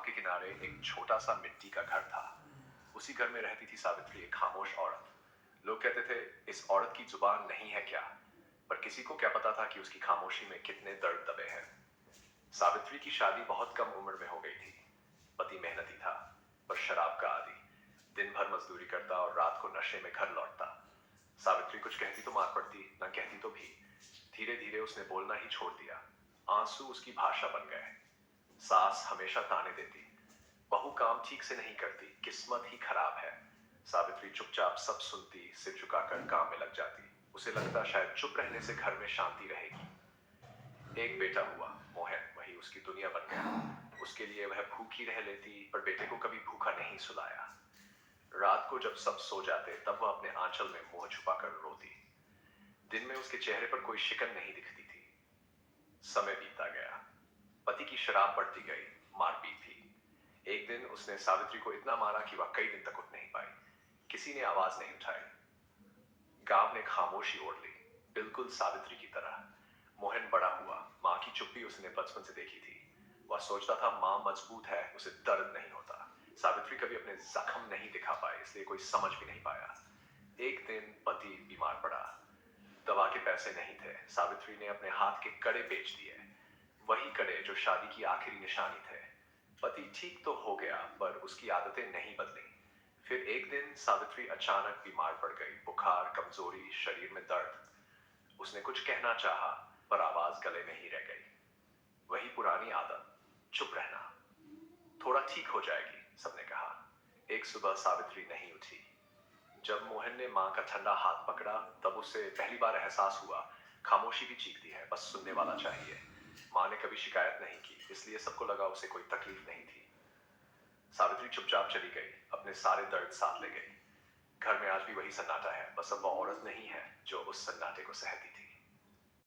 के किनारे एक छोटा सा मिट्टी का घर था। उसी घर में रहती थी सावित्री, एक खामोश औरत। लोग कहते थे, इस औरत की जुबान नहीं है क्या? पर किसी को क्या पता था कि उसकी खामोशी में कितने दर्द दबे हैं। सावित्री की शादी बहुत कम उम्र में हो गई थी। पति मेहनती था, पर शराब का आदी। दिन भर मजदूरी करता और रात को नशे में घर लौटता। सावित्री कुछ कहती तो मार पड़ती, न कहती तो भी। धीरे धीरे उसने बोलना ही छोड़ दिया। आंसू उसकी भाषा बन गए। सास हमेशा ताने देती, बहू काम ठीक से नहीं करती, किस्मत ही खराब है। सावित्री चुपचाप सब सुनती, सिर झुकाकर काम में लग जाती। उसे लगता शायद चुप रहने से घर में शांति रहेगी। एक बेटा हुआ, मोहन, वही उसकी दुनिया बन गया। उसके लिए वह भूखी रह लेती, पर बेटे को कभी भूखा नहीं सुलाया। रात को जब सब सो जाते, तब वह अपने आंचल में मुंह छुपाकर रोती। दिन में उसके चेहरे पर कोई शिकन नहीं दिखती थी। समय बीतता गया। पति की शराब बढ़ती गई, मारपीट भी। एक दिन उसने सावित्री को इतना मारा कि वह कई दिन तक उठ नहीं पाई। किसी ने आवाज नहीं उठाई। गांव ने खामोशी ओढ़ ली, बिल्कुल सावित्री की तरह। मोहन बड़ा हुआ। मां की चुप्पी उसने बचपन से देखी थी। वह सोचता था मां मजबूत है, उसे दर्द नहीं होता। सावित्री कभी अपने जख्म नहीं दिखा पाए, इसलिए कोई समझ भी नहीं पाया। एक दिन पति बीमार पड़ा। दवा के पैसे नहीं थे। सावित्री ने अपने हाथ के कड़े बेच दिए, वही कड़े जो शादी की आखिरी निशानी थे। पति ठीक तो हो गया, पर उसकी आदतें नहीं बदली। फिर एक दिन सावित्री अचानक बीमार पड़ गई। बुखार, कमजोरी, शरीर में दर्द। उसने कुछ कहना चाहा, पर आवाज गले में ही रह गई। वही पुरानी आदत, चुप रहना। थोड़ा ठीक हो जाएगी, सबने कहा। एक सुबह सावित्री नहीं उठी। जब मोहन ने मां का ठंडा हाथ पकड़ा, तब उसे पहली बार एहसास हुआ, खामोशी भी चीखती है, बस सुनने वाला चाहिए। मां ने कभी शिकायत नहीं की, इसलिए सबको लगा उसे कोई तकलीफ नहीं थी। सावित्री चुपचाप चली गई, अपने सारे दर्द साथ ले गई। घर में आज भी वही सन्नाटा है, बस अब वो औरत नहीं है जो उस सन्नाटे को सहती थी।